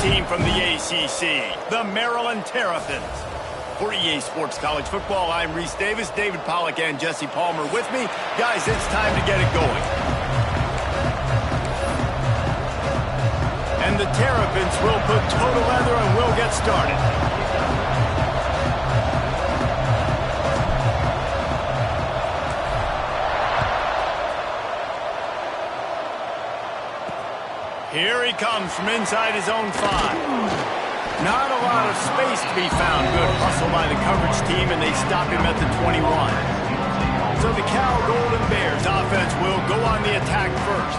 team from the ACC, the Maryland Terrapins. For EA Sports College Football, I'm Reese Davis, David Pollack, and Jesse Palmer with me. Guys, it's time to get it going. And the Terrapins will put toe to leather and we'll get started. Here he comes from inside his own 5. Not a lot of space to be found. Good hustle by the coverage team, and they stop him at the 21. So the Cal Golden Bears offense will go on the attack first.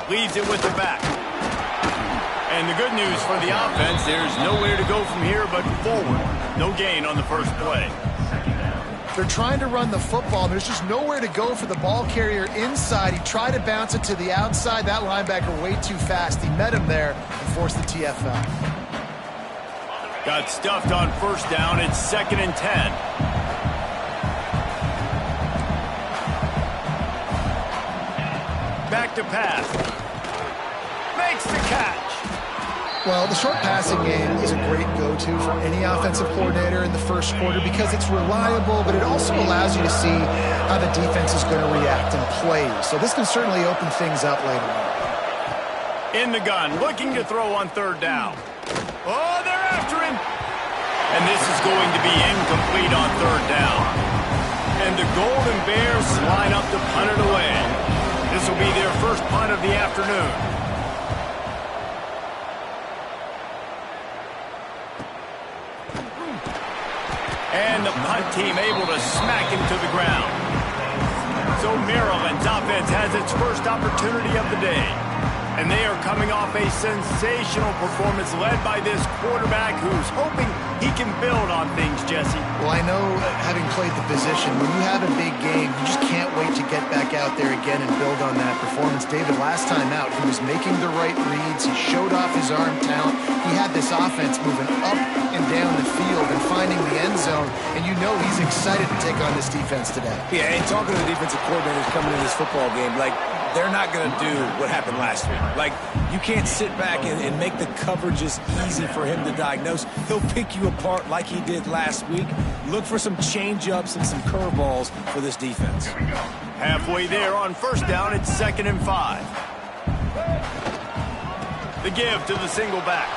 Leads it with the back. And the good news for the offense, there's nowhere to go from here but forward. No gain on the first play. They're trying to run the football. There's just nowhere to go for the ball carrier inside. He tried to bounce it to the outside. That linebacker way too fast. He met him there and forced the TFL. Got stuffed on first down. It's 2nd and 10. Back to pass. Makes the catch. Well, the short passing game is a great go-to for any offensive coordinator in the first quarter because it's reliable, but it also allows you to see how the defense is going to react and play. So this can certainly open things up later on. In the gun, looking to throw on 3rd down. Oh, they're after him. And this is going to be incomplete on 3rd down. And the Golden Bears line up to punt it away. This will be their first punt of the afternoon. And the punt team able to smack him to the ground. So Maryland's offense has its first opportunity of the day. And they are coming off a sensational performance led by this quarterback who's hoping he can build on things, Jesse. Well, I know, having played the position, when you have a big game, you just can't wait to get back out there again and build on that performance. David, last time out, he was making the right reads. He showed off his arm talent. He had this offense moving up and down the field and finding the end zone. And you know he's excited to take on this defense today. Yeah, and talking to the defensive coordinators coming into this football game, like, they're not going to do what happened last week. Like, you can't sit back and make the coverages easy for him to diagnose. He'll pick you apart like he did last week. Look for some change-ups and some curveballs for this defense. Halfway there on first down, it's 2nd and 5. The give to the single back.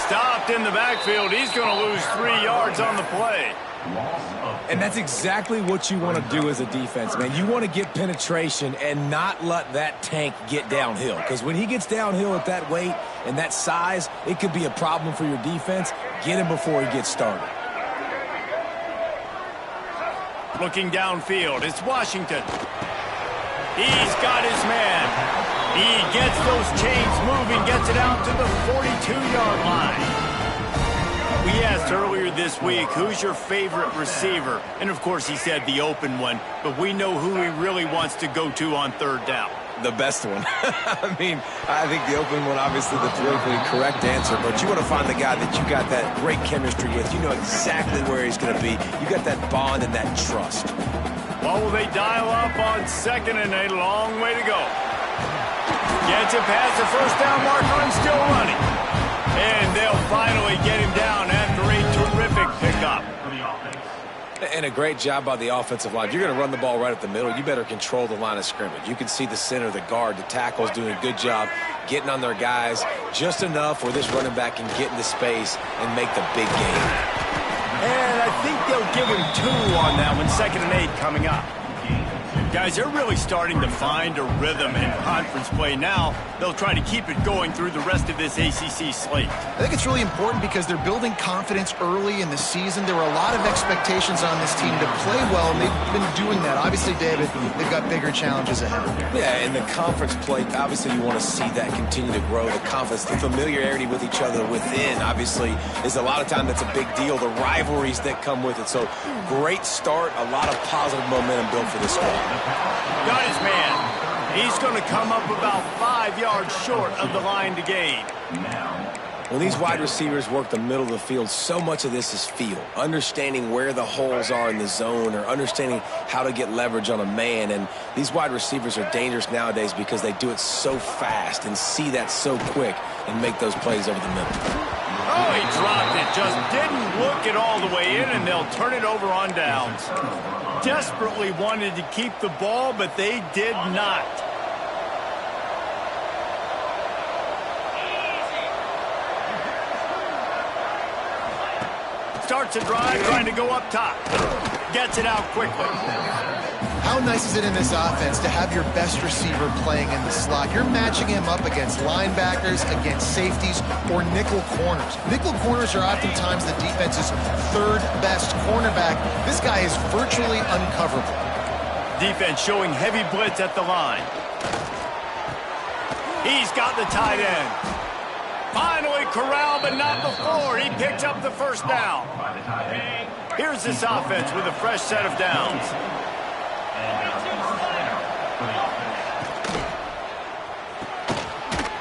Stopped in the backfield. He's going to lose 3 yards on the play. And that's exactly what you want to do as a defense, man. You want to get penetration and not let that tank get downhill. Because when he gets downhill at that weight and that size, it could be a problem for your defense. Get him before he gets started. Looking downfield, it's Washington. He's got his man. He gets those chains moving, gets it out to the 42-yard line. We asked earlier this week, who's your favorite receiver? And, of course, he said the open one, but we know who he really wants to go to on 3rd down. The best one. I mean, I think the open one, obviously, the politically correct answer, but you want to find the guy that you got that great chemistry with. You know exactly where he's going to be. You got that bond and that trust. Well, will they dial up on 2nd and a long way to go? Gets it past the first down marker and still running. And they'll finally get him down after a terrific pickup. And a great job by the offensive line. If you're going to run the ball right up the middle, you better control the line of scrimmage. You can see the center, the guard, the tackles doing a good job getting on their guys just enough where this running back can get into space and make the big game. And I think they'll give him 2 on that one. 2nd and 8 coming up. Guys, they're really starting to find a rhythm in conference play now. They'll try to keep it going through the rest of this ACC slate. I think it's really important because they're building confidence early in the season. There were a lot of expectations on this team to play well, and they've been doing that. Obviously, David, they've got bigger challenges ahead. Yeah, in the conference play, obviously you want to see that continue to grow. The confidence, the familiarity with each other within, obviously, is a lot of time that's a big deal. The rivalries that come with it. So, great start, a lot of positive momentum built for this squad. Got his man. He's going to come up about 5 yards short of the line to gain. When these wide receivers work the middle of the field, so much of this is feel. Understanding where the holes are in the zone or understanding how to get leverage on a man. And these wide receivers are dangerous nowadays because they do it so fast and see that so quick and make those plays over the middle. Oh, he dropped it. Just didn't look it all the way in, and they'll turn it over on downs. Desperately wanted to keep the ball, but they did not. Starts a drive, trying to go up top. Gets it out quickly. How nice is it in this offense to have your best receiver playing in the slot? You're matching him up against linebackers, against safeties, or nickel corners. Nickel corners are oftentimes the defense's third best cornerback. This guy is virtually uncoverable. Defense showing heavy blitz at the line. He's got the tight end. Finally corralled, but not before. He picks up the first down. Here's this offense with a fresh set of downs.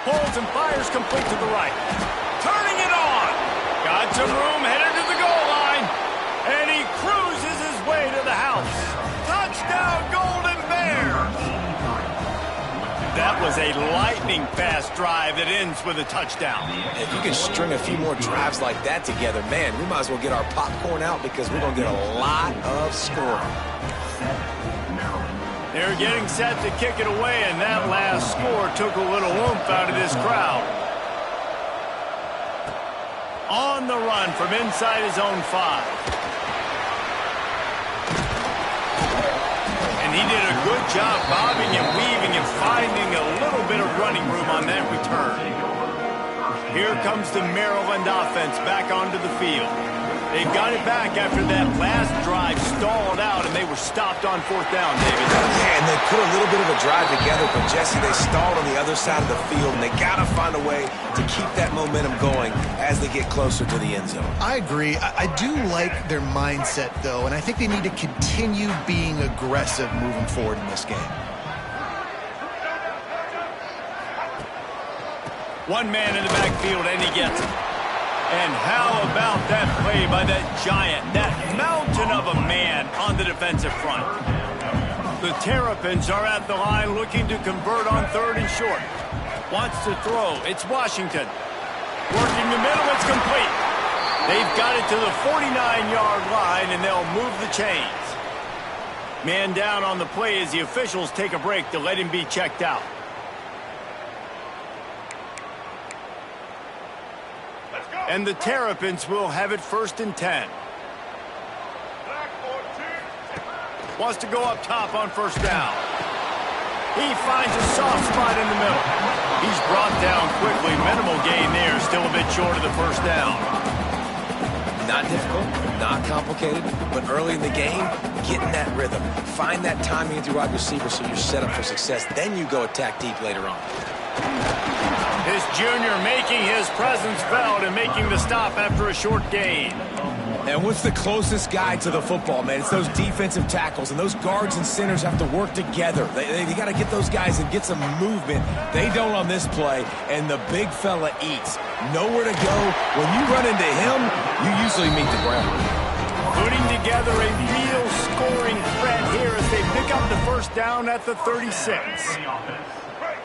Pulls and fires complete to the right. Turning it on. Got some room, headed to the goal line. And he cruises his way to the house. Touchdown, Golden Bears. That was a lightning-fast drive that ends with a touchdown. If you can string a few more drives like that together, man, we might as well get our popcorn out because we're going to get a lot of scoring. They're getting set to kick it away, and that last score took a little oomph out of this crowd. On the run from inside his own 5. And he did a good job bobbing and weaving and finding a little bit of running room on that return. Here comes the Maryland offense back onto the field. They've got it back after that last drive stalled out, and they were stopped on 4th down, David. Yeah, and they put a little bit of a drive together, but, Jesse, they stalled on the other side of the field, and they got to find a way to keep that momentum going as they get closer to the end zone. I agree. I do like their mindset, though, and I think they need to continue being aggressive moving forward in this game. One man in the backfield, and he gets it. And how about that play by that giant, that mountain of a man on the defensive front? The Terrapins are at the line looking to convert on 3rd and short. Wants to throw. It's Washington. Working the middle. It's complete. They've got it to the 49-yard line, and they'll move the chains. Man down on the play as the officials take a break to let him be checked out. And the Terrapins will have it 1st and 10. Wants to go up top on 1st down. He finds a soft spot in the middle. He's brought down quickly. Minimal gain there. Still a bit short of the 1st down. Not difficult, not complicated, but early in the game, getting that rhythm. Find that timing with your wide receiver so you're set up for success. Then you go attack deep later on. This junior making his presence felt and making the stop after a short gain. And what's the closest guy to the football, man? It's those defensive tackles, and those guards and centers have to work together. They got to get those guys and get some movement. They don't on this play, and the big fella eats. Nowhere to go. When you run into him, you usually meet the ground. Putting together a real scoring threat here as they pick up the 1st down at the 36.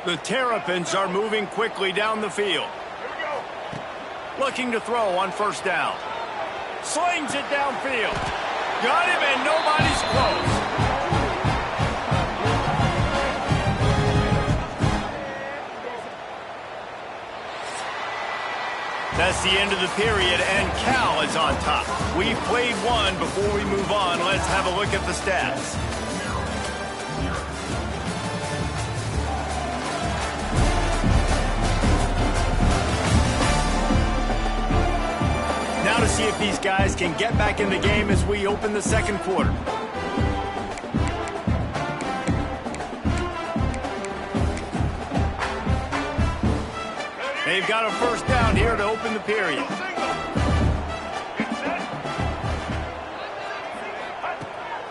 The Terrapins are moving quickly down the field. Looking to throw on 1st down. Slings it downfield. Got him, and nobody's close. That's the end of the period, and Cal is on top. We've played one. Before we move on, let's have a look at the stats. see if these guys can get back in the game as we open the second quarter. They've got a first down here to open the period.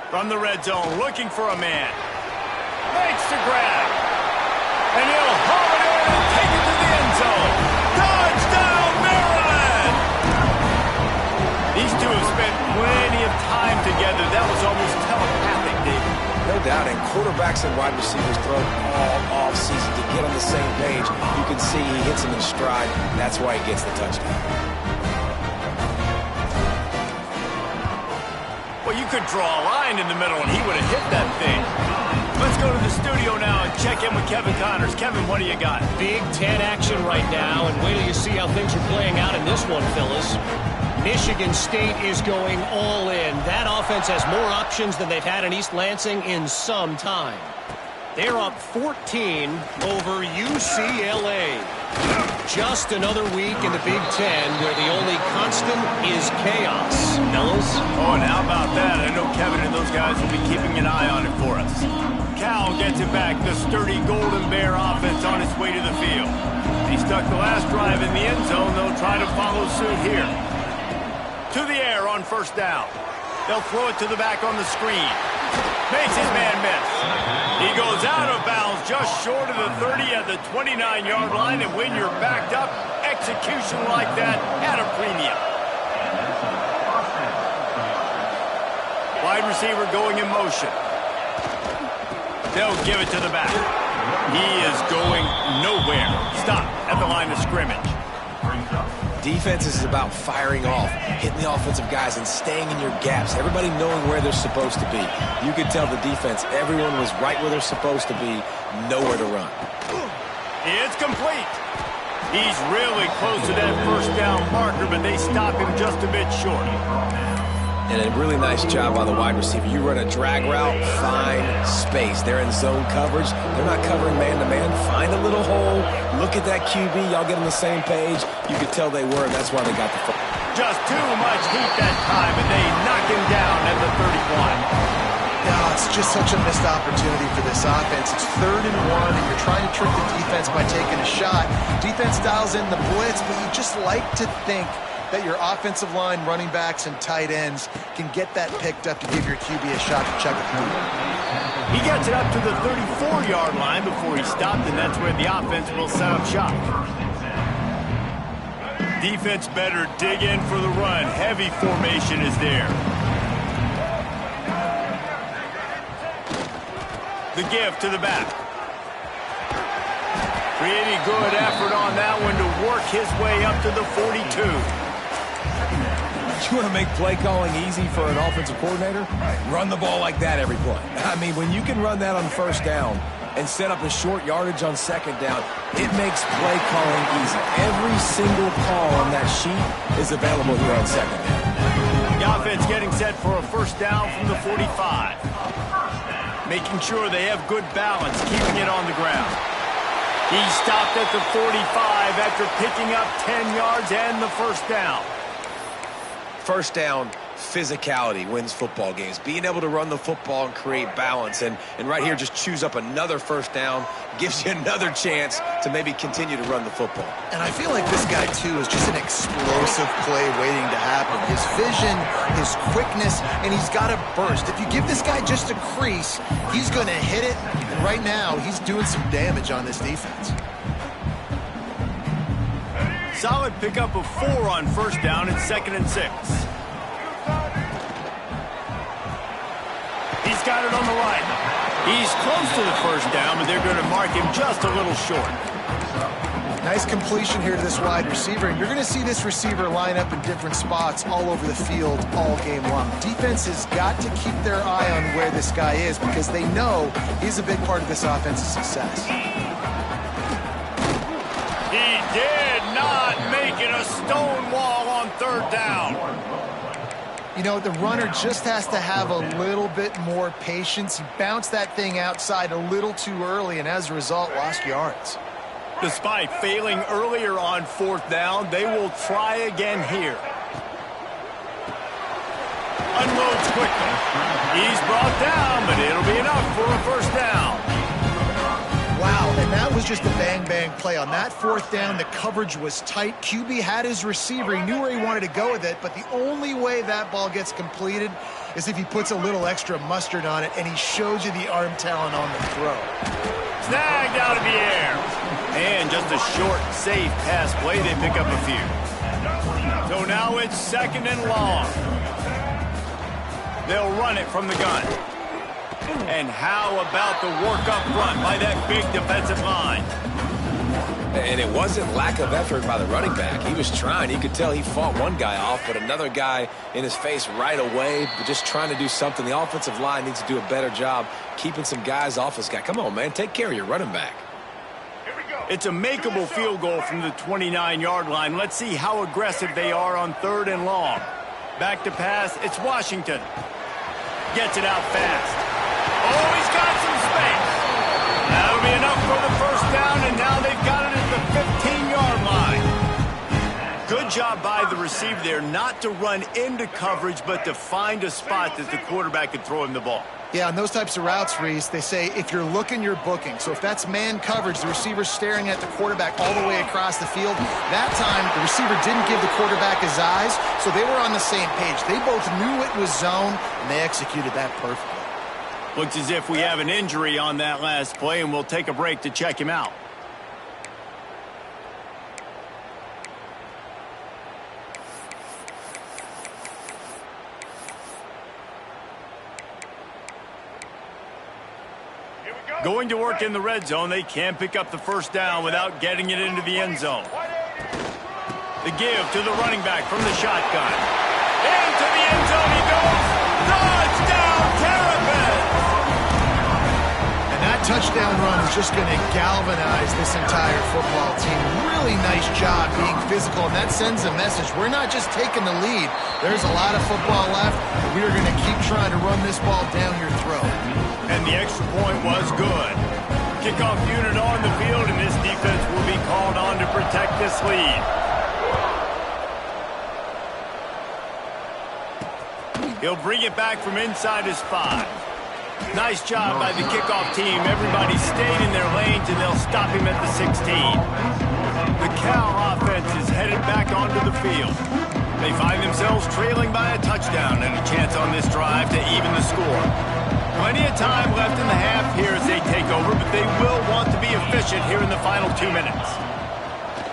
From the red zone, looking for a man. Makes the grab. And he'll haul it in and take it to the end zone. Touchdown, Maryland! These two have spent plenty of time together. That was almost telepathic, David. No doubt, and quarterbacks and wide receivers throw all off-season to get on the same page. You can see he hits him in stride. That's why he gets the touchdown. Well, you could draw a line in the middle, and he would have hit that thing. Let's go to the studio now and check in with Kevin Connors. Kevin, what do you got? Big Ten action right now, and wait till you see how things are playing out in this one, Phyllis. Michigan State is going all in. That offense has more options than they've had in East Lansing in some time. They're up 14 over UCLA. Just another week in the Big Ten where the only constant is chaos. Fellas? Oh, and how about that? I know Kevin and those guys will be keeping an eye on it for us. Cal gets it back. The sturdy Golden Bear offense on its way to the field. He stuck the last drive in the end zone. They'll try to follow suit here. To the air on first down. They'll throw it to the back on the screen. Makes his man miss. He goes out of bounds just short of the 30 at the 29-yard line, and when you're backed up, execution like that at a premium. Wide receiver going in motion. They'll give it to the back. He is going nowhere. Stop at the line of scrimmage. Defense is about firing off, hitting the offensive guys, and staying in your gaps. Everybody knowing where they're supposed to be. You could tell the defense, everyone was right where they're supposed to be, nowhere to run. It's complete. He's really close to that first down marker, but they stop him just a bit short. And a really nice job by the wide receiver. You run a drag route, find space. They're in zone coverage. They're not covering man-to-man. Find a little hole. Look at that QB. Y'all get on the same page. You could tell they were, and that's why they got the football. Just too much heat that time, and they knock him down at the 31. No, it's just such a missed opportunity for this offense. It's 3rd and 1, and you're trying to trick the defense by taking a shot. Defense dials in the blitz, but you just like to think that your offensive line, running backs, and tight ends can get that picked up to give your QB a shot to check it through. He gets it up to the 34-yard line before he stopped, and that's where the offense will set up shop. Defense better dig in for the run. Heavy formation is there. The give to the back. Pretty good effort on that one to work his way up to the 42. You want to make play calling easy for an offensive coordinator? Run the ball like that every play. I mean, when you can run that on first down and set up a short yardage on second down, it makes play calling easy. Every single call on that sheet is available here on second down. The offense getting set for a first down from the 45. Making sure they have good balance, keeping it on the ground. He stopped at the 45 after picking up 10 yards and the first down. First down, physicality wins football games. Being able to run the football and create balance. And right here, just choose up another first down, gives you another chance to maybe continue to run the football. And I feel like this guy, too, is just an explosive play waiting to happen. His vision, his quickness, and he's got a burst. If you give this guy just a crease, he's going to hit it. And right now, he's doing some damage on this defense. Solid pickup of 4 on first down and 2nd and 6. He's got it on the right. He's close to the first down, but they're going to mark him just a little short. Nice completion here to this wide receiver, and you're going to see this receiver line up in different spots all over the field all game long. Defense has got to keep their eye on where this guy is because they know he's a big part of this offense's success. He did not make it a stone wall on 3rd down. You know, the runner just has to have a little bit more patience. He bounced that thing outside a little too early, and as a result, lost yards. Despite failing earlier on 4th down, they will try again here. unloads quickly. He's brought down, but it'll be enough for a first down. Wow, and that was just a bang-bang play. On that fourth down, the coverage was tight. QB had his receiver. He knew where he wanted to go with it, but the only way that ball gets completed is if he puts a little extra mustard on it, and he shows you the arm talent on the throw. Snagged out of the air. And just a short, safe pass play. They pick up a few. So now it's 2nd and long. They'll run it from the gun. And how about the work up front by that big defensive line? And it wasn't lack of effort by the running back. He was trying. You could tell he fought one guy off, but another guy in his face right away, but just trying to do something. The offensive line needs to do a better job keeping some guys off this guy. Come on, man. Take care of your running back. It's a makeable field goal from the 29-yard line. Let's see how aggressive they are on 3rd and long. Back to pass. It's Washington. Gets it out fast. Oh, he's got some space. That'll be enough for the first down, and now they've got it at the 15-yard line. Good job by the receiver there not to run into coverage, but to find a spot that the quarterback could throw him the ball. Yeah, on those types of routes, Reese, they say if you're looking, you're booking. So if that's man coverage, the receiver's staring at the quarterback all the way across the field. That time, the receiver didn't give the quarterback his eyes, so they were on the same page. They both knew it was zone, and they executed that perfectly. Looks as if we have an injury on that last play, and we'll take a break to check him out. Going to work in the red zone, they can't pick up the first down without getting it into the end zone. The give to the running back from the shotgun. Into the end zone he goes. Touchdown, Terrapins! And that touchdown run is just going to galvanize this entire football team. Really nice job being physical, and that sends a message. We're not just taking the lead. There's a lot of football left, and we are going to keep trying to run this ball down your throat. And the extra point was good. Kickoff unit on the field, and this defense will be called on to protect this lead. He'll bring it back from inside his 5. Nice job by the kickoff team. Everybody stayed in their lanes, and they'll stop him at the 16. The Cal offense is headed back onto the field. They find themselves trailing by a touchdown and a chance on this drive to even the score. Plenty of time left in the half here as they take over, but they will want to be efficient here in the final 2 minutes.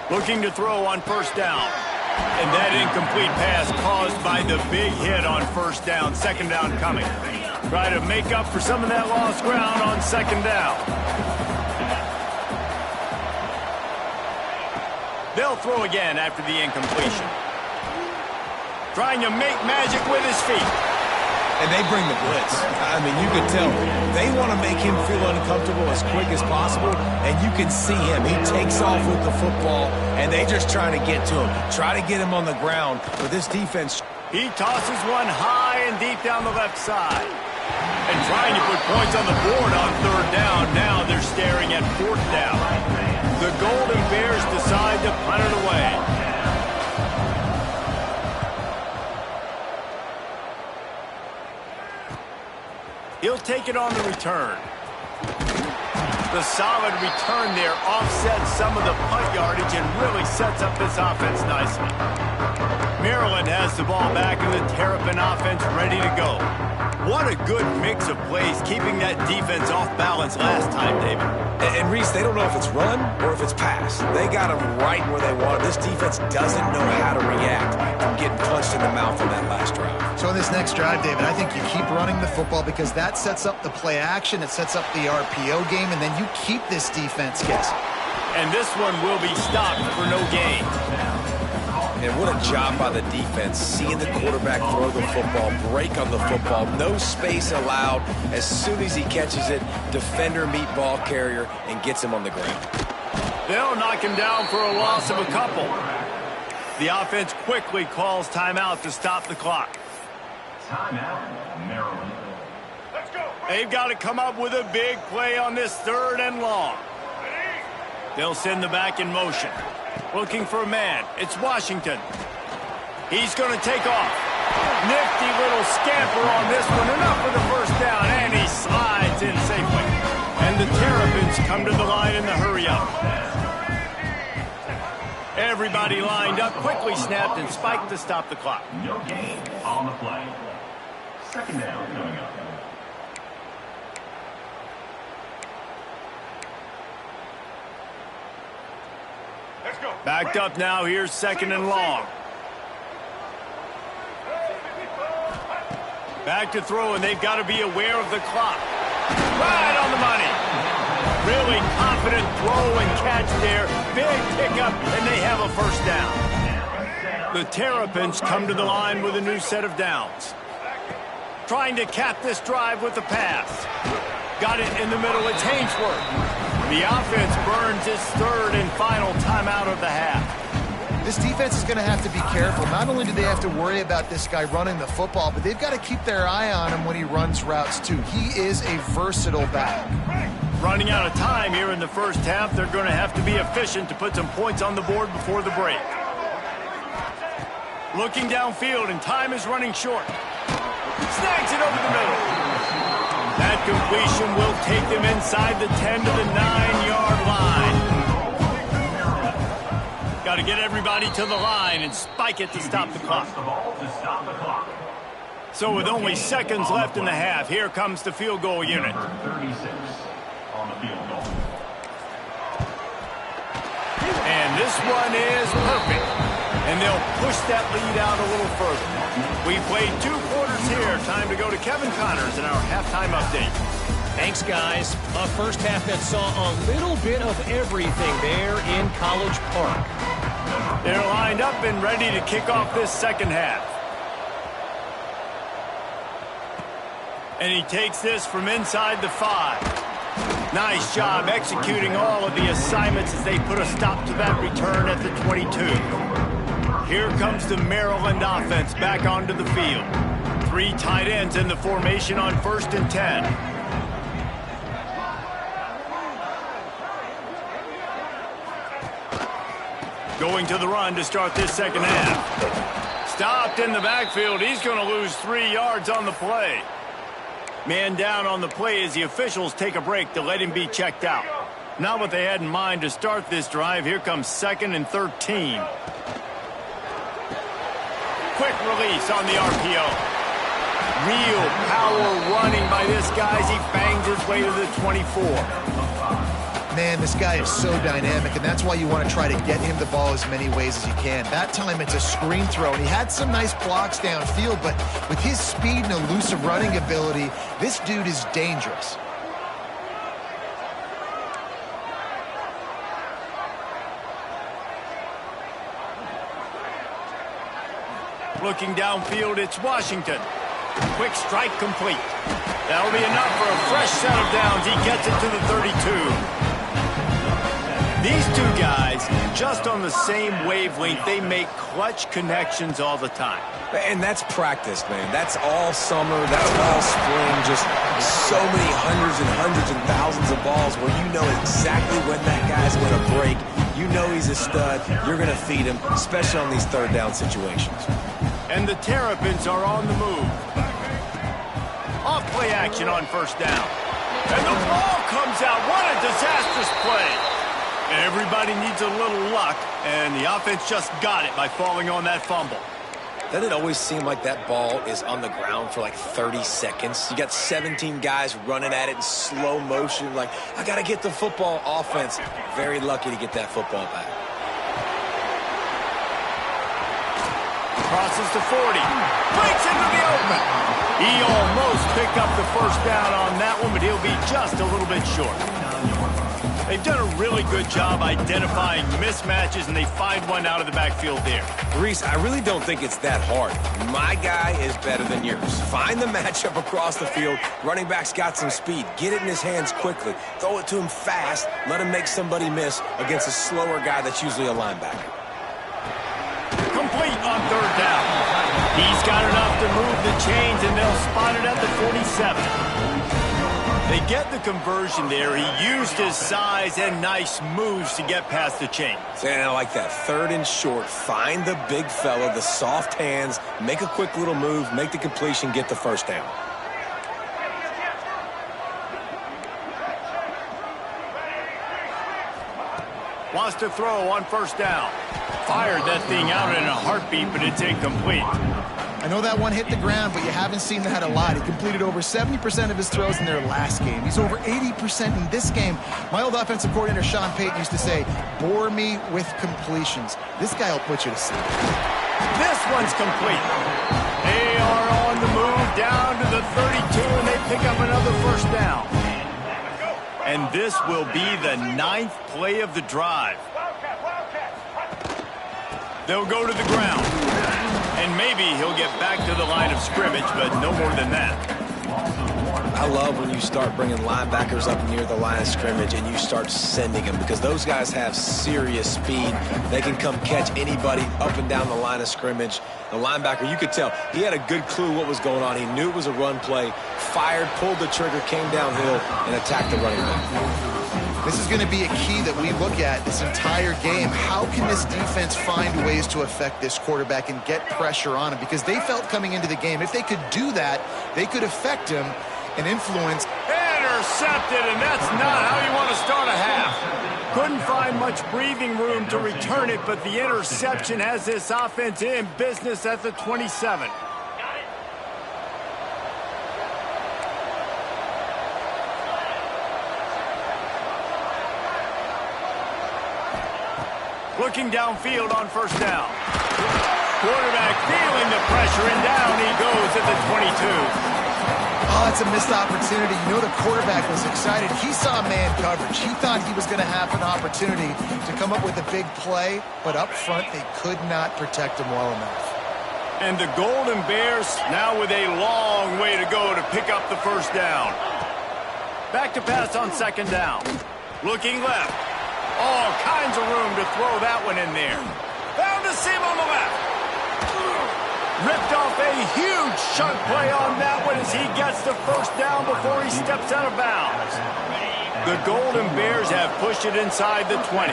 Looking to throw on first down. And that incomplete pass caused by the big hit on first down. 2nd down coming. Try to make up for some of that lost ground on 2nd down. They'll throw again after the incompletion. Trying to make magic with his feet. And they bring the blitz. I mean, you can tell they want to make him feel uncomfortable as quick as possible, and you can see him. He takes off with the football, and they just trying to get to him, try to get him on the ground. But this defense... He tosses one high and deep down the left side. And trying to put points on the board on 3rd down. Now they're staring at 4th down. The Golden Bears decide to punt it away. He'll take it on the return. The solid return there offsets some of the punt yardage and really sets up this offense nicely. Maryland has the ball back and the Terrapin offense ready to go. What a good mix of plays, keeping that defense off balance last time, David. And Reese, they don't know if it's run or if it's pass. They got them right where they want it. This defense doesn't know how to react from getting punched in the mouth on that last drive. So in this next drive, David, I think you keep running the football because that sets up the play action, it sets up the RPO game, and then you keep this defense guessing. And this one will be stopped for no gain. And what a job by the defense, seeing the quarterback throw the football, break on the football, no space allowed. As soon as he catches it, defender meet ball carrier and gets him on the ground. They'll knock him down for a loss of a couple. The offense quickly calls timeout to stop the clock. Timeout, Maryland. Let's go. They've got to come up with a big play on this 3rd and long. They'll send the back in motion. Looking for a man. It's Washington. He's going to take off. Nifty little scamper on this one. Enough for the first down, and he slides in safely. And the Terrapins come to the line in the hurry-up. Everybody lined up, quickly snapped and spiked to stop the clock. No gain on the play. Second down coming up. Let's go. Backed up now, here's second and long. Back to throw, and they've got to be aware of the clock. Right on the money. Really confident throw and catch there. Big pickup, and they have a first down. The Terrapins come to the line with a new set of downs. Trying to cap this drive with the pass. Got it in the middle, it's Hainsworth. The offense burns its third and final timeout of the half. This defense is going to have to be careful. Not only do they have to worry about this guy running the football, but they've got to keep their eye on him when he runs routes, too. He is a versatile back. Running out of time here in the first half, they're going to have to be efficient to put some points on the board before the break. Looking downfield, and time is running short. Snags it over the middle. That completion will take them inside the 10 to the 9-yard line. Got to get everybody to the line and spike it to stop the clock. So with only seconds left in the half, here comes the field goal unit. Number 36 on the field goal. And this one is perfect. And they'll push that lead out a little further. We played 2 quarters here. Time to go to Kevin Connors in our halftime update. Thanks, guys. A first half that saw a little bit of everything there in College Park. They're lined up and ready to kick off this second half. And he takes this from inside the 5. Nice job executing all of the assignments as they put a stop to that return at the 22. Here comes the Maryland offense back onto the field. 3 tight ends in the formation on 1st and 10. Going to the run to start this second half. Stopped in the backfield. He's going to lose 3 yards on the play. Man down on the play as the officials take a break to let him be checked out. Not what they had in mind to start this drive. Here comes 2nd and 13. Quick release on the RPO. Real power running by this guy as he bangs his way to the 24. Man, this guy is so dynamic, and that's why you want to try to get him the ball as many ways as you can. That time it's a screen throw, and he had some nice blocks downfield, but with his speed and elusive running ability, this dude is dangerous. Looking downfield, it's Washington. Quick strike complete. That'll be enough for a fresh set of downs. He gets it to the 32. These 2 guys, just on the same wavelength, they make clutch connections all the time. And that's practice, man. That's all summer. That's all spring. Just so many hundreds and thousands of balls where you know exactly when that guy's going to break. You know he's a stud. You're going to feed him, especially on these 3rd down situations. And the Terrapins are on the move. Off play action on 1st down. And the ball comes out. What a disastrous play. Everybody needs a little luck, and the offense just got it by falling on that fumble. Doesn't it always seem like that ball is on the ground for like 30 seconds? You got 17 guys running at it in slow motion. Like, I got to get the football. Offense, very lucky to get that football back. Crosses to 40. Breaks into the open. He almost picked up the first down on that one, but he'll be just a little bit short. They've done a really good job identifying mismatches, and they find one out of the backfield there. Reese, I really don't think it's that hard. My guy is better than yours. Find the matchup across the field. Running back's got some speed. Get it in his hands quickly. Throw it to him fast. Let him make somebody miss against a slower guy that's usually a linebacker. Complete on 3rd down. He's got enough to move the chains, and they'll spot it at the 47. They get the conversion there. He used his size and nice moves to get past the chains. And I like that. 3rd and short. Find the big fella, the soft hands, make a quick little move, make the completion, get the first down. Wants to throw on 1st down. Fired that thing out in a heartbeat, but it's incomplete. I know that one hit the ground, but you haven't seen that a lot. He completed over 70% of his throws in their last game. He's over 80% in this game. My old offensive coordinator, Sean Payton, used to say, bore me with completions. This guy will put you to sleep. This one's complete. They are on the move down to the 32, and they pick up another 1st down. And this will be the 9th play of the drive. They'll go to the ground. And maybe he'll get back to the line of scrimmage, but no more than that. I love when you start bringing linebackers up near the line of scrimmage and you start sending them, because those guys have serious speed. They can come catch anybody up and down the line of scrimmage. The linebacker, you could tell, he had a good clue what was going on. He knew it was a run play, fired, pulled the trigger, came downhill, and attacked the running back. This is going to be a key that we look at this entire game. How can this defense find ways to affect this quarterback and get pressure on him? Because they felt coming into the game, if they could do that, they could affect him and influence. Intercepted, and that's not how you want to start a half. Couldn't find much breathing room to return it, but the interception has this offense in business at the 27. Looking downfield on 1st down. Quarterback feeling the pressure, and down he goes at the 22. Oh, it's a missed opportunity. You know the quarterback was excited. He saw man coverage. He thought he was going to have an opportunity to come up with a big play, but up front they could not protect him well enough. And the Golden Bears now with a long way to go to pick up the 1st down. Back to pass on 2nd down. Looking left. All kinds of room to throw that one in there. Found a seam on the left. Ripped off a huge chunk play on that one as he gets the 1st down before he steps out of bounds. The Golden Bears have pushed it inside the 20.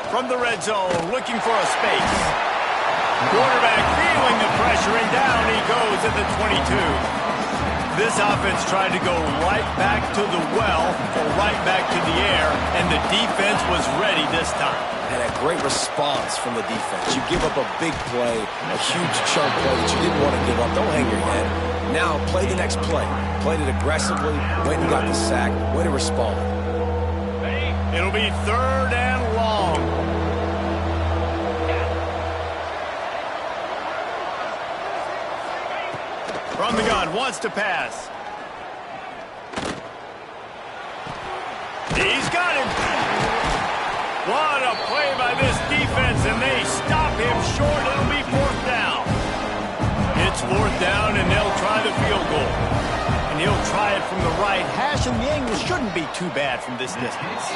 From the red zone, looking for a space. Quarterback feeling the pressure, and down he goes at the 22. This offense tried to go right back to the well or right back to the air, and the defense was ready this time. And a great response from the defense. You give up a big play, a huge chunk play that you didn't want to give up. Don't hang your head. Now play the next play. Played it aggressively, went and got the sack, way to respond. It'll be 3rd and long. From the gun, wants to pass. He's got him. What a play by this defense, and they stop him short. It'll be 4th down. It's 4th down, and they'll try the field goal. And he'll try it from the right hash, and the angle shouldn't be too bad from this distance.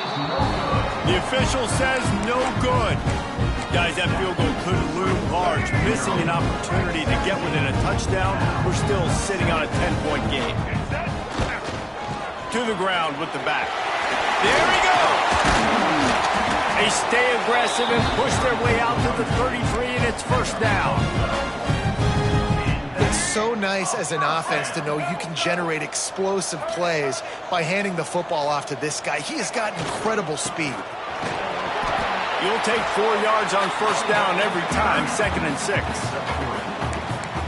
The official says no good. Guys, that field goal could loom large. Missing an opportunity to get within a touchdown. We're still sitting on a 10-point game. To the ground with the back. There he goes. They stay aggressive and push their way out to the 33, and it's 1st down. It's so nice as an offense to know you can generate explosive plays by handing the football off to this guy. He has got incredible speed. You'll take 4 yards on 1st down every time, 2nd and 6.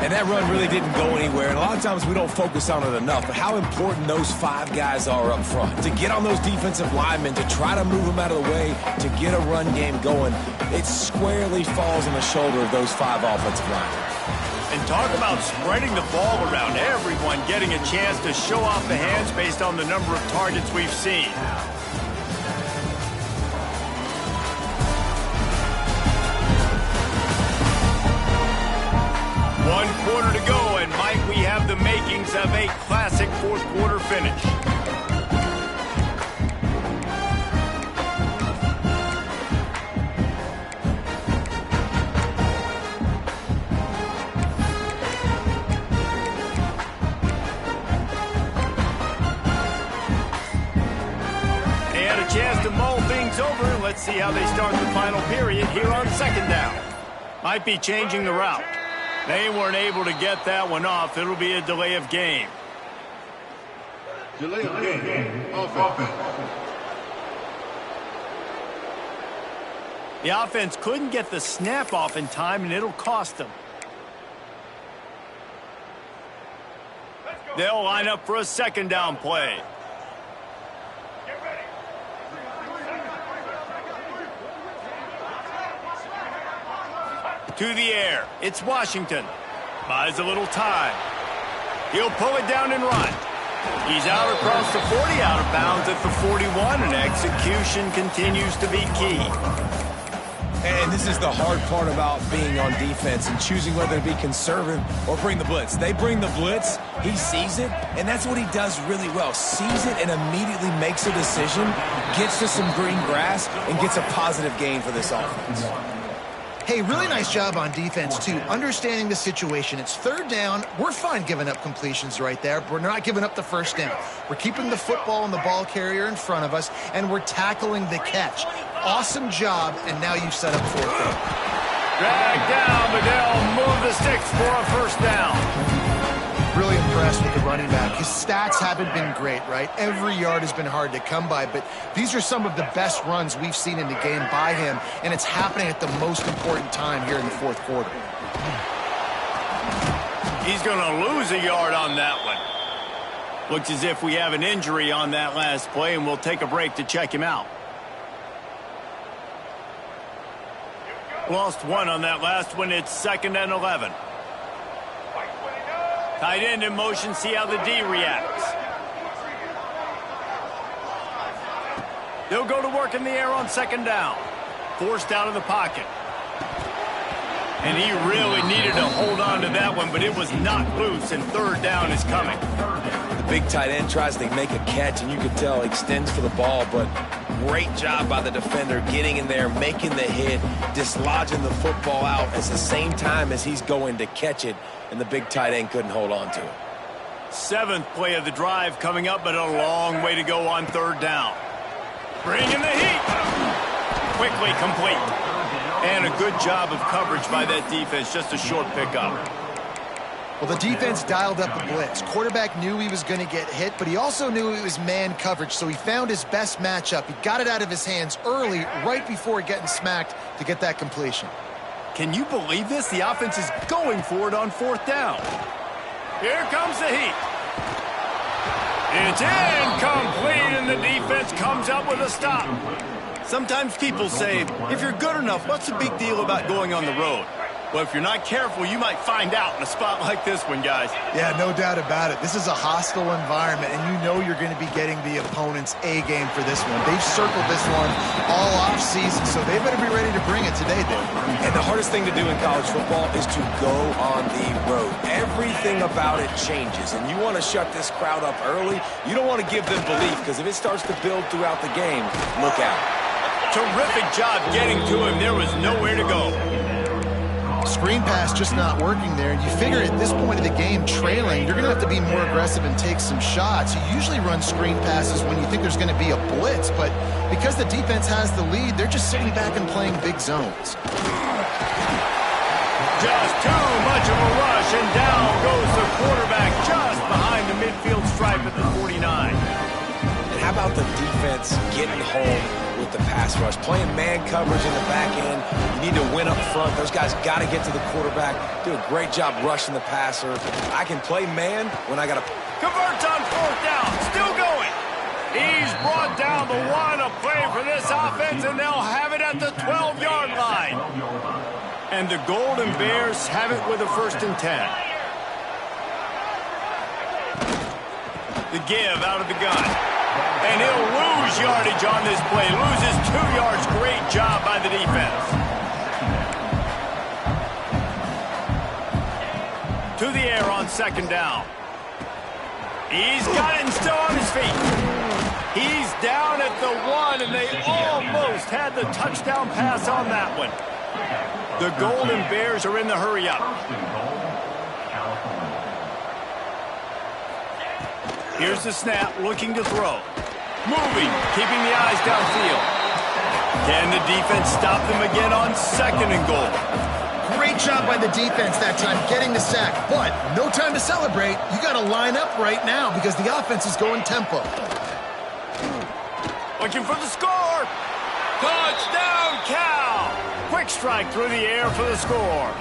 And that run really didn't go anywhere. And a lot of times we don't focus on it enough, but how important those 5 guys are up front. To get on those defensive linemen, to try to move them out of the way, to get a run game going, it squarely falls on the shoulder of those 5 offensive linemen. And talk about spreading the ball around. Everyone getting a chance to show off the hands based on the number of targets we've seen. One quarter to go, and Mike, we have the makings of a classic 4th quarter finish. see how they start the final period here on second down. Might be changing the route. They weren't able to get that one off. It'll be a delay of game. Delay of game. Offense. The offense couldn't get the snap off in time, and it'll cost them. They'll line up for a second down play. To the air. It's Washington. Buys a little time. He'll pull it down and run. He's out across the 40, out of bounds at the 41, and execution continues to be key. And this is the hard part about being on defense and choosing whether to be conservative or bring the blitz. They bring the blitz, he sees it, and that's what he does really well. Sees it and immediately makes a decision, gets to some green grass, and gets a positive gain for this offense. Hey, really nice job on defense, too. Understanding the situation. It's third down. We're fine giving up completions right there. We're not giving up the first down. We're keeping the football and the ball carrier in front of us, and we're tackling the catch. Awesome job, and now you've set up fourth down. Drag down, but they'll move the sticks for a first down. Really impressed with the running back. His stats haven't been great, right? Every yard has been hard to come by, but these are some of the best runs we've seen in the game by him, and it's happening at the most important time here in the fourth quarter. He's going to lose a yard on that one. Looks as if we have an injury on that last play, and we'll take a break to check him out. Lost one on that last one. It's 2nd and 11. Tight end in motion, see how the D reacts. They'll go to work in the air on second down. Forced out of the pocket. And he really needed to hold on to that one, but it was knocked loose, and third down is coming. The big tight end tries to make a catch, and you can tell extends for the ball, but great job by the defender getting in there, making the hit, dislodging the football out at the same time as he's going to catch it, and the big tight end couldn't hold on to it. 7th play of the drive coming up, but a long way to go on third down. Bringing the heat. Quickly complete. And a good job of coverage by that defense, just a short pickup. Well, the defense dialed up the blitz. Quarterback knew he was going to get hit, but he also knew it was man coverage, so he found his best matchup. He got it out of his hands early, right before getting smacked to get that completion. Can you believe this? The offense is going for it on fourth down. Here comes the heat. It's incomplete, and the defense comes up with a stop. Sometimes people say, if you're good enough, what's the big deal about going on the road? Well, if you're not careful, you might find out in a spot like this one, guys. Yeah, no doubt about it. This is a hostile environment, and you know you're going to be getting the opponent's A game for this one. They've circled this one all offseason, so they better be ready to bring it today, Dave. And the hardest thing to do in college football is to go on the road. Everything about it changes, and you want to shut this crowd up early. You don't want to give them belief, because if it starts to build throughout the game, look out. Terrific job getting to him. There was nowhere to go. Screen pass just not working there, and you figure at this point of the game, trailing, you're going to have to be more aggressive and take some shots. You usually run screen passes when you think there's going to be a blitz, but because the defense has the lead, they're just sitting back and playing big zones. Just too much of a rush, and down goes the quarterback just behind the midfield stripe at the 49. And how about the defense getting home with the pass rush, playing man coverage in the back end? You need to win up front. Those guys got to get to the quarterback. Do a great job rushing the passer. I can play man when I got to... Converts on fourth down. Still going. He's brought down the one. A play for this offense, and they'll have it at the 12-yard line. And the Golden Bears have it with a 1st and 10. The give out of the gun. And he'll lose yardage on this play. Loses 2 yards. Great job by the defense. To the air on second down. He's got it and still on his feet. He's down at the 1, and they almost had the touchdown pass on that one. The Golden Bears are in the hurry-up. Here's the snap, looking to throw. Moving, keeping the eyes downfield. Can the defense stop them again on 2nd and goal? Great job by the defense that time, getting the sack. But no time to celebrate. You got to line up right now because the offense is going tempo. Looking for the score. Touchdown, Cal. Quick strike through the air for the score.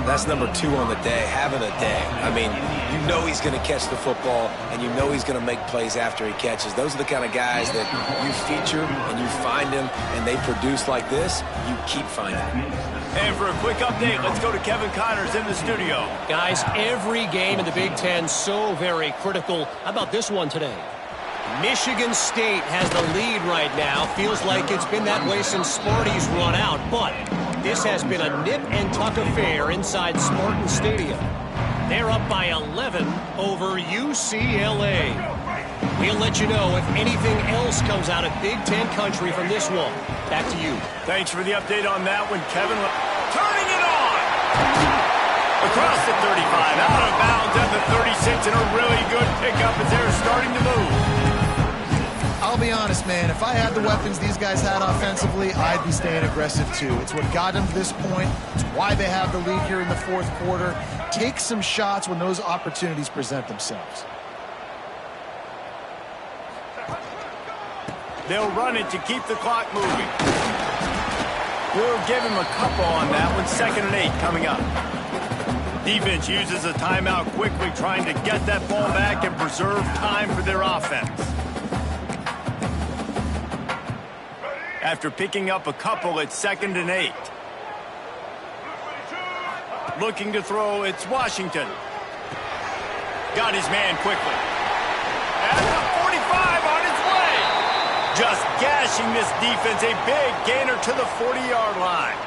That's number 2 on the day, having a day. I mean, you know he's going to catch the football, and you know he's going to make plays after he catches. Those are the kind of guys that you feature and you find them, and they produce like this, you keep finding them. And for a quick update, let's go to Kevin Connors in the studio. Guys, every game in the Big Ten so very critical. How about this one today? Michigan State has the lead right now. Feels like it's been that way since Sparty's run out, but this has been a nip-and-tuck affair inside Spartan Stadium. They're up by 11 over UCLA. We'll let you know if anything else comes out of Big Ten country from this one. Back to you. Thanks for the update on that one, Kevin. Turning it on! Across the 35, out of bounds at the 36, and a really good pickup as they're starting to move. I'll be honest, man, if I had the weapons these guys had offensively, I'd be staying aggressive too. It's what got them to this point. It's why they have the lead here in the 4th quarter. Take some shots when those opportunities present themselves. They'll run it to keep the clock moving. We'll give him a couple on that one. 2nd and 8 coming up. Defense uses a timeout quickly, trying to get that ball back and preserve time for their offense. After picking up a couple, it's 2nd and 8. Looking to throw, it's Washington. Got his man quickly. And the 45 on its way. Just gashing this defense, a big gainer to the 40-yard line.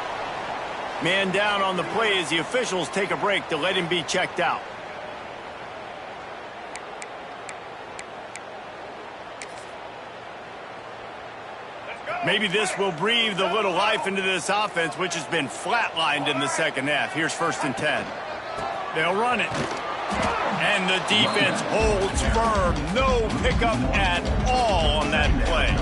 Man down on the play as the officials take a break to let him be checked out. Maybe this will breathe a little life into this offense, which has been flatlined in the 2nd half. Here's 1st and 10. They'll run it. And the defense holds firm. No pickup at all on that play.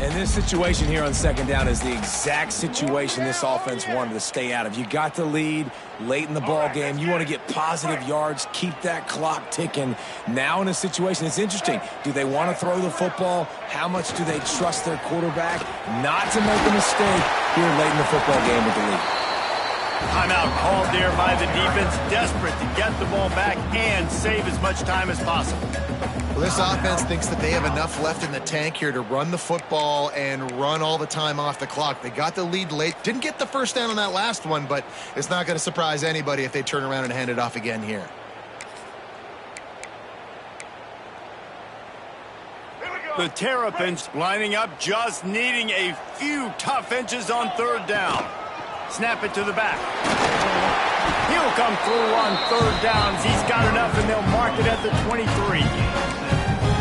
And this situation here on 2nd down is the exact situation this offense wanted to stay out of. You got the lead late in the ball game. You want to get positive yards, keep that clock ticking. Now in a situation, it's interesting. Do they want to throw the football? How much do they trust their quarterback not to make a mistake here late in the football game with the lead? Timeout called there by the defense, desperate to get the ball back and save as much time as possible. Well, this offense thinks that they have enough left in the tank here to run the football and run all the time off the clock. They got the lead late. Didn't get the 1st down on that last one, but it's not going to surprise anybody if they turn around and hand it off again here. The Terrapins lining up, just needing a few tough inches on 3rd down. Snap it to the back. He'll come through on 3rd downs. He's got enough, and they'll mark it at the 23.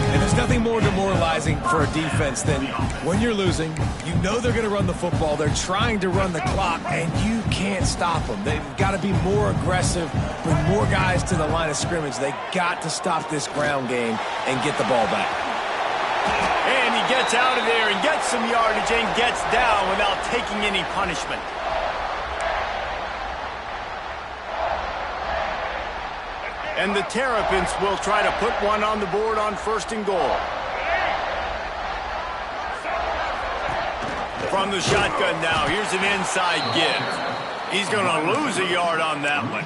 And there's nothing more demoralizing for a defense than when you're losing, you know they're going to run the football, they're trying to run the clock, and you can't stop them. They've got to be more aggressive, bring more guys to the line of scrimmage. They got to stop this ground game and get the ball back. And he gets out of there and gets some yardage and gets down without taking any punishment. And the Terrapins will try to put one on the board on 1st and goal. From the shotgun now, here's an inside give. He's going to lose a yard on that one.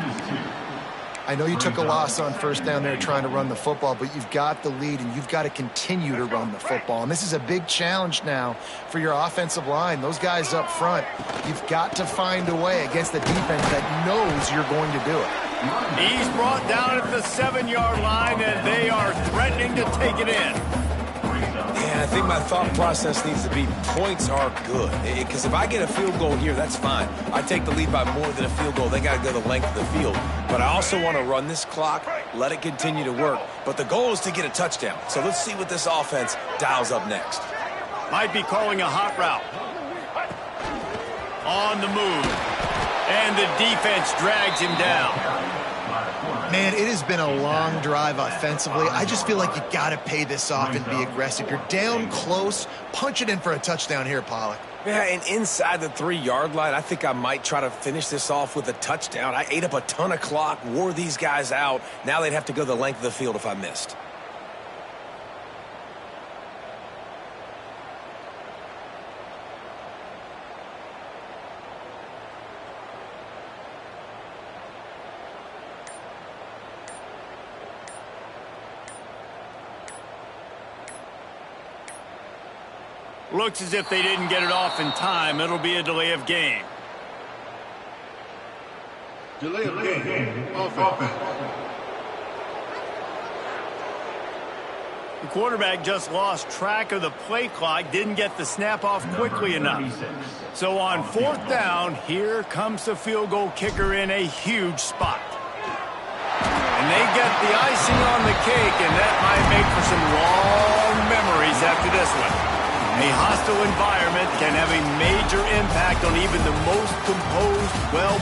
I know you took a loss on 1st down there trying to run the football, but you've got the lead, and you've got to continue to run the football. And this is a big challenge now for your offensive line. Those guys up front, you've got to find a way against the defense that knows you're going to do it. He's brought down at the 7-yard line, and they are threatening to take it in. Yeah, I think my thought process needs to be points are good. Because if I get a field goal here, that's fine. I take the lead by more than a field goal. They got to go the length of the field. But I also want to run this clock, let it continue to work. But the goal is to get a touchdown. So let's see what this offense dials up next. Might be calling a hot route. On the move. And the defense drags him down. Man, it has been a long drive offensively. I just feel like you got to pay this off and be aggressive. You're down close. Punch it in for a touchdown here, Pollock. Yeah, and inside the 3-yard line, I think I might try to finish this off with a touchdown. I ate up a ton of clock, wore these guys out. Now they'd have to go the length of the field if I missed. Looks as if they didn't get it off in time. It'll be a delay of game. Delay of game. Offense. The quarterback just lost track of the play clock, didn't get the snap off quickly enough. So on 4th down, here comes the field goal kicker in a huge spot. And they get the icing on the cake, and that might make for some long memories after this one. A hostile environment can have a major impact on even the most composed, well